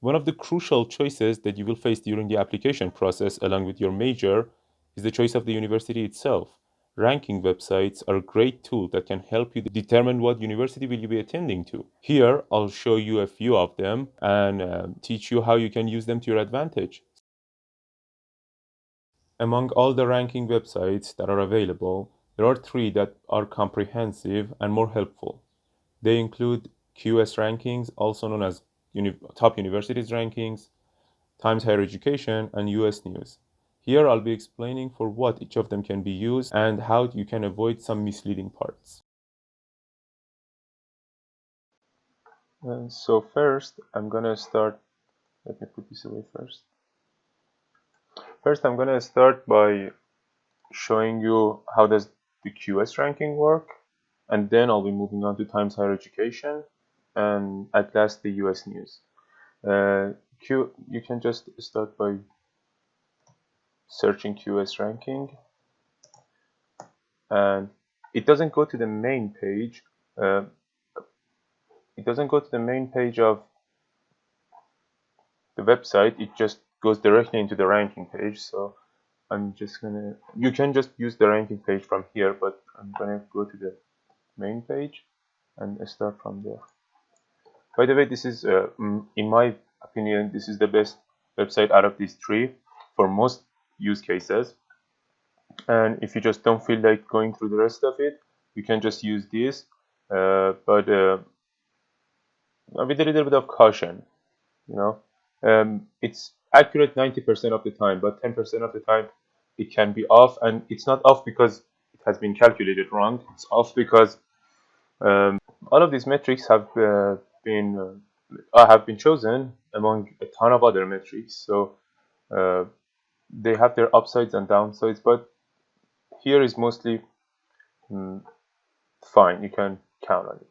One of the crucial choices that you will face during the application process, along with your major, is the choice of the university itself. Ranking websites are a great tool that can help you determine what university will you be attending to. Here, I'll show you a few of them and teach you how you can use them to your advantage. Among all the ranking websites that are available, there are three that are comprehensive and more helpful. They include QS Rankings, also known as Top Universities Rankings, Times Higher Education, and US News. Here I'll be explaining for what each of them can be used and how you can avoid some misleading parts. So first, I'm gonna start, let me put this away first. First, I'm gonna start by showing you how does the QS ranking work, and then I'll be moving on to Times Higher Education, and at last the US News. You can just start by searching QS ranking, and it doesn't go to the main page. It doesn't go to the main page of the website. It just goes directly into the ranking page. So I'm just gonna. You can just use the ranking page from here, but I'm gonna go to the main page and start from there. By the way, this is, in my opinion, this is the best website out of these three for most use cases. And if you just don't feel like going through the rest of it, you can just use this, but with a little bit of caution. You know, it's accurate 90% of the time, but 10% of the time it can be off, and it's not off because it has been calculated wrong. It's off because all of these metrics have been chosen among a ton of other metrics, so uh, they have their upsides and downsides, but here is mostly mm, fine. You can count on it.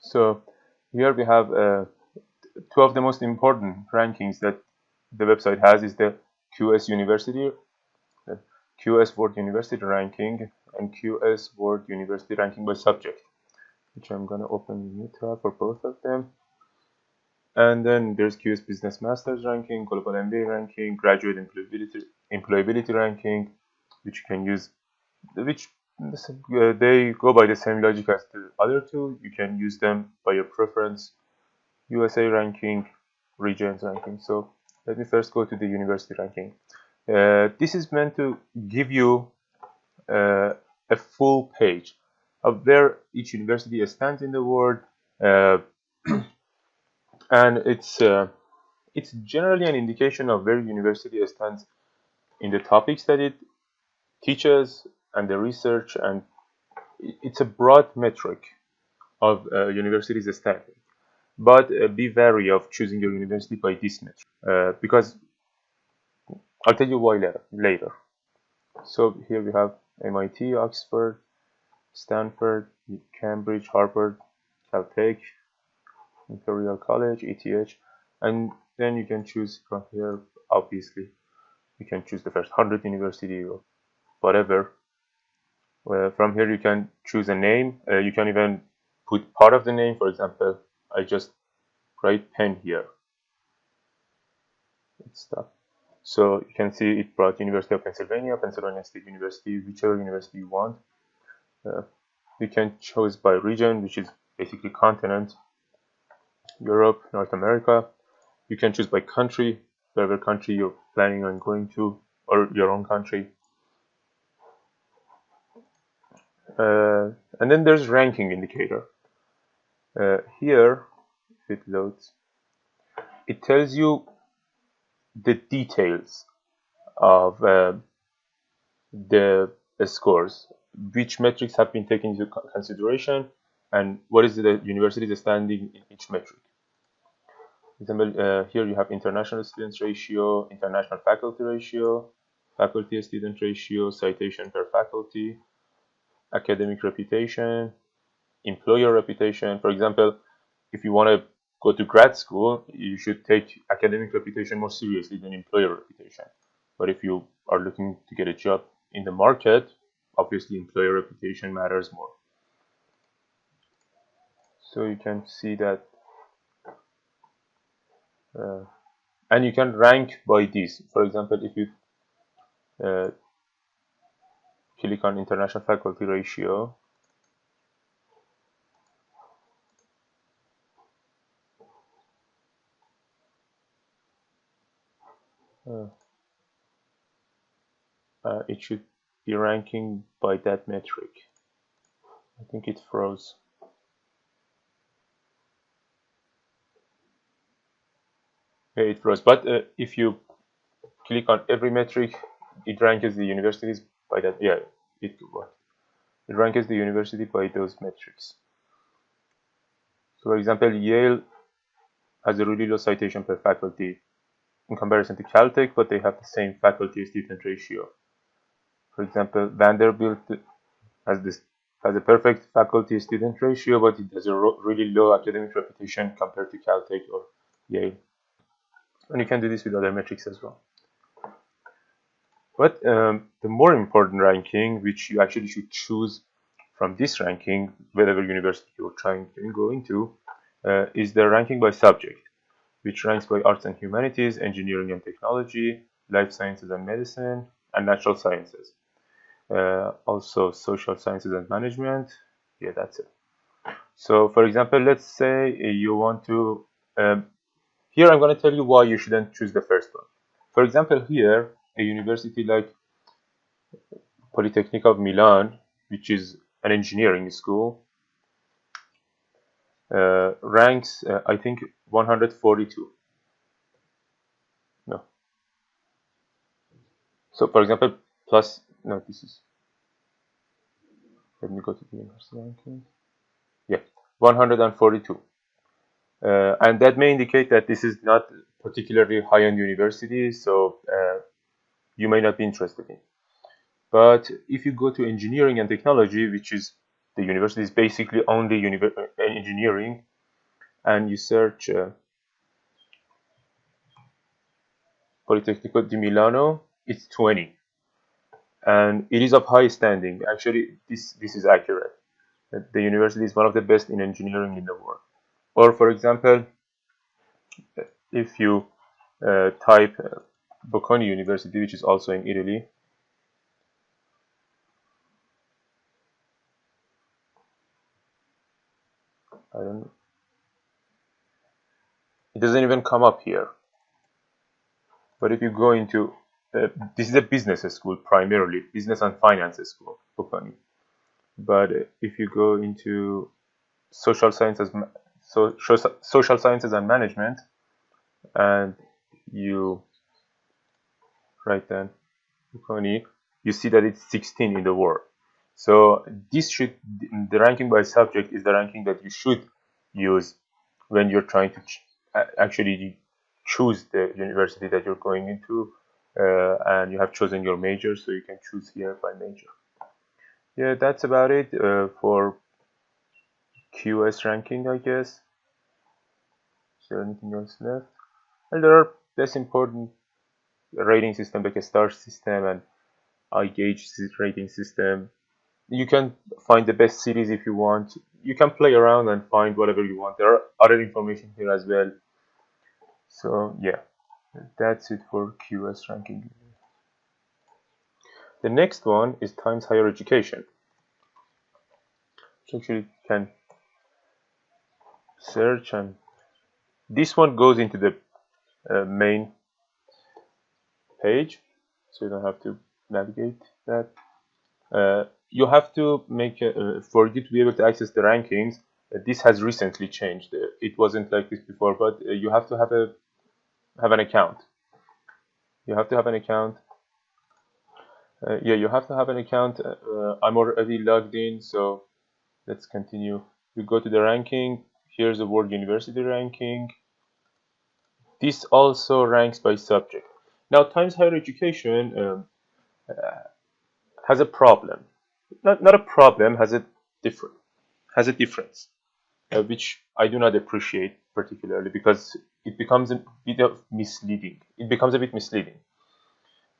So here we have two of the most important rankings that the website has is the QS University, uh, QS World University ranking, and QS World University ranking by subject, which I'm gonna open a new tab for both of them. And then there's QS Business Masters ranking, Global MBA ranking, Graduate Employability ranking, which you can use, which they go by the same logic as the other two. You can use them by your preference. USA ranking, regions ranking. So let me first go to the university ranking. This is meant to give you a full page of where each university stands in the world, uh, and it's generally an indication of where university stands in the topics that it teaches and the research, and it's a broad metric of universities standing. But be wary of choosing your university by this metric, because I'll tell you why later. So here we have MIT, Oxford, Stanford, Cambridge, Harvard, Caltech, Imperial College, ETH, and then you can choose from here. Obviously, you can choose the first 100 university or whatever. From here, you can choose a name. You can even put part of the name. For example, I just write Penn here. It's stuff. So you can see it brought University of Pennsylvania, Pennsylvania State University, whichever university you want. You can choose by region, which is basically continent, Europe, North America. You can choose by country, whatever country you're planning on going to, or your own country. And then there's ranking indicator. Here, if it loads, it tells you the details of the scores, which metrics have been taken into consideration, and what is the university's standing in each metric. For example, here you have international students ratio, international faculty ratio, faculty student ratio, citation per faculty, academic reputation, employer reputation. For example, if you want to go to grad school, you should take academic reputation more seriously than employer reputation. But if you are looking to get a job in the market, obviously employer reputation matters more. So you can see that and you can rank by this. For example, if you click on international faculty ratio, it should be ranking by that metric. I think it froze. Yeah, it froze. But if you click on every metric, it ranks the universities by that. Yeah, it ranks the university by those metrics. So, for example, Yale has a really low citation per faculty in comparison to Caltech, but they have the same faculty-student ratio. For example, Vanderbilt has a perfect faculty-student ratio, but it has a really low academic reputation compared to Caltech or Yale. And you can do this with other metrics as well. But the more important ranking, which you actually should choose from this ranking, whatever university you're trying to go into, is the ranking by subject, which ranks by arts and humanities, engineering and technology, life sciences and medicine, and natural sciences. Also social sciences and management. Yeah, that's it. So, for example, let's say you want to, here I'm going to tell you why you shouldn't choose the first one. For example, here, a university like Polytechnic of Milan, which is an engineering school, ranks, I think, 142. No. So, for example, plus, no, this is, let me go to the university ranking. Yeah, 142. And that may indicate that this is not particularly high-end university, so you may not be interested in. But if you go to engineering and technology, which is the university is basically only engineering, and you search Politecnico di Milano, it's 20, and it is of high standing. Actually, this is accurate. The university is one of the best in engineering in the world. Or, for example, if you type Bocconi University, which is also in Italy, I don't know. It doesn't even come up here. But if you go into this is a business school primarily, business and finance school, Bocconi. But if you go into social sciences, social sciences and management, and you write then Bocconi, you see that it's 16 in the world. So this should, the ranking by subject is the ranking that you should use when you're trying to actually choose the university that you're going into, and you have chosen your major, so you can choose here by major. Yeah, that's about it for QS ranking, I guess. Is there anything else left? And there are less important rating system like a star system and iGauge rating system. You can find the best series if you want. You can play around and find whatever you want. There are other information here as well. So yeah, that's it for QS ranking. The next one is Times Higher Education. So actually you can search, and this one goes into the main page, so you don't have to navigate that. You have to make for you to be able to access the rankings. This has recently changed. It wasn't like this before, but you have to have an account. You have to have an account. Yeah, you have to have an account. I'm already logged in, so let's continue. We go to the ranking. Here's the World University ranking. This also ranks by subject. Now, Times Higher Education has a problem. Not a problem. Has a difference, which I do not appreciate particularly because it becomes a bit of misleading. It becomes a bit misleading.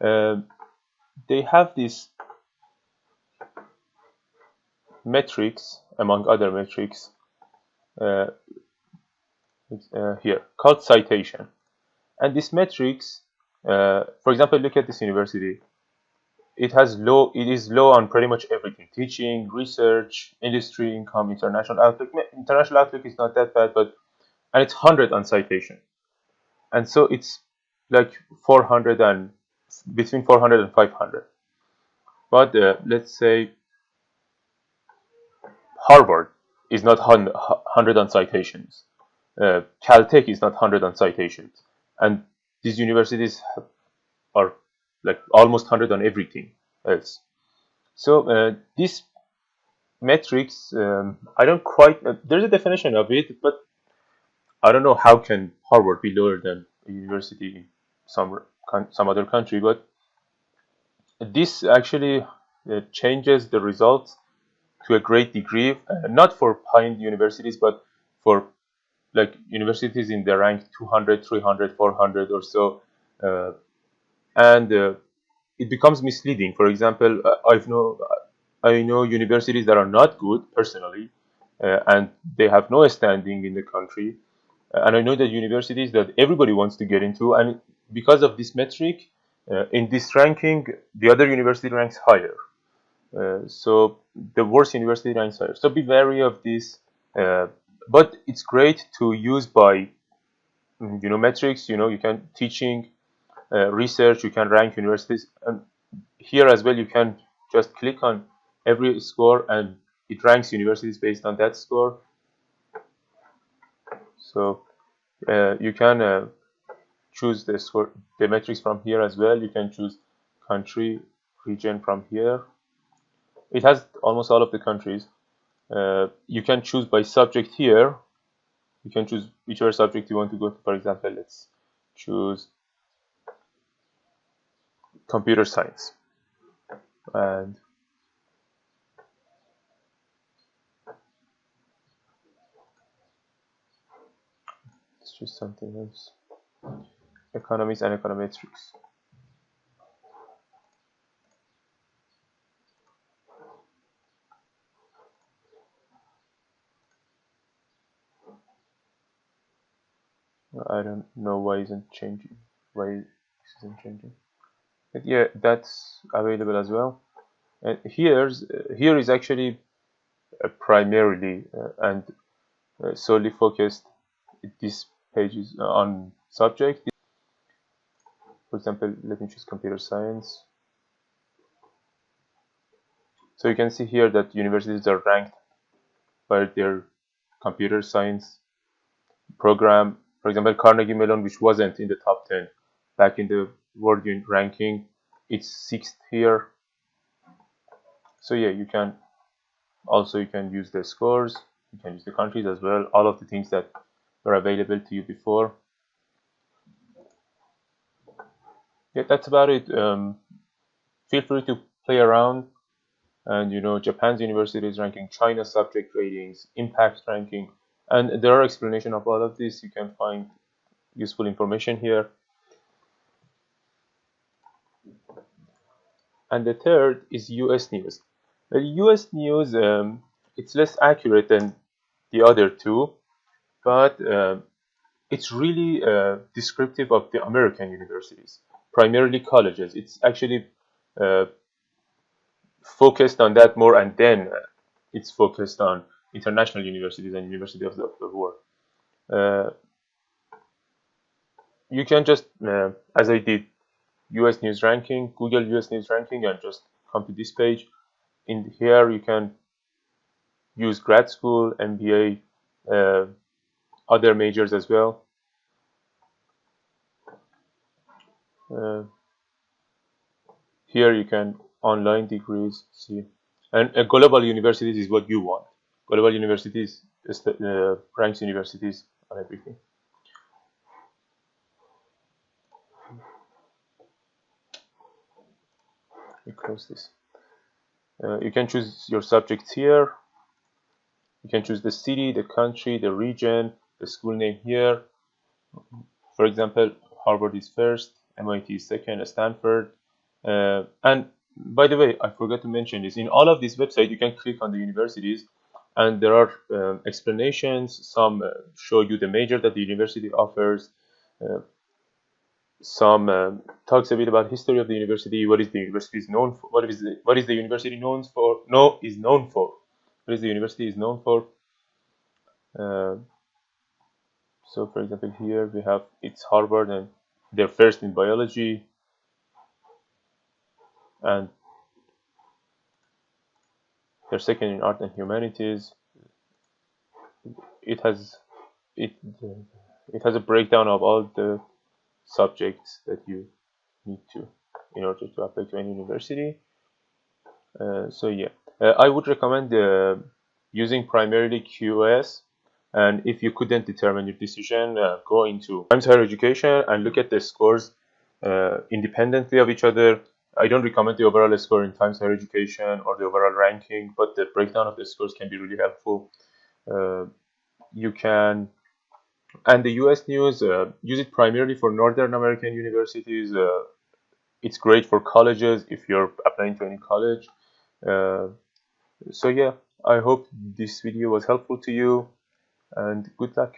They have these metrics, among other metrics, here called citation. And this metrics, for example, look at this university. It is low on pretty much everything: teaching, research, industry, income, international outlook. International outlook is not that bad, but and it's 100 on citation, and so it's like 400 and between 400 and 500. But let's say Harvard is not 100 on citations. Caltech is not 100 on citations, and these universities are like almost 100 on everything else. So this metrics, I don't quite. There's a definition of it, but I don't know how can Harvard be lower than a university in some other country. But this actually changes the results to a great degree, not for high-end universities, but for like universities in the rank 200, 300, 400 or so, and it becomes misleading. For example, I know universities that are not good personally, and they have no standing in the country, and I know that universities that everybody wants to get into, and because of this metric, in this ranking, the other university ranks higher. So the worst university ranks higher. So be wary of this. But it's great to use by metrics. You can teaching, research. You can rank universities, and here as well you can just click on every score and it ranks universities based on that score. So you can choose the metrics from here as well. You can choose country, region from here. It has almost all of the countries. You can choose by subject here. You can choose whichever subject you want to go to. For example, let's choose computer science, and let's choose something else. Economics and econometrics. I don't know why it isn't changing. Why this isn't changing? But yeah, that's available as well. And here is actually primarily and solely focused. This page is on subject. For example, let me choose computer science. So you can see here that universities are ranked by their computer science program. For example, Carnegie Mellon, which wasn't in the top 10 back in the world ranking, it's 6th here. So yeah, you can use the scores, you can use the countries as well, all of the things that were available to you before. Yeah, that's about it. Feel free to play around, and Japan's universities ranking, China subject ratings, impact ranking, and there are explanation of all of this. You can find useful information here. And the third is US News. The US News, it's less accurate than the other two, but it's really descriptive of the American universities, primarily colleges. It's actually focused on that more, and then it's focused on international universities and universities of the world. You can just, as I did, US News ranking, Google US News ranking, and just come to this page. In here, you can use grad school, MBA, other majors as well. Here you can online degrees, see, and global universities is what you want. Global universities ranks universities on everything. We close this. You can choose your subjects here. You can choose the city, the country, the region, the school name here. For example, Harvard is first, MIT is second, Stanford. And by the way, I forgot to mention this. In all of these websites, you can click on the universities, and there are explanations. Some show you the major that the university offers. some talks a bit about history of the university. What is the university is known for? What is the university known for? No, is known for. What is the university is known for? Uh, so, for example, here we have it's Harvard, and they're first in biology, and they're second in art and humanities. It has it it has a breakdown of all the subjects that you need to in order to apply to any university. So yeah, I would recommend using primarily QS. And if you couldn't determine your decision, go into Times Higher Education and look at the scores independently of each other. I don't recommend the overall score in Times Higher Education or the overall ranking, but the breakdown of the scores can be really helpful. You can, and the US News, use it primarily for Northern American universities. It's great for colleges if you're applying to any college. Uh, so yeah, I hope this video was helpful to you, and good luck.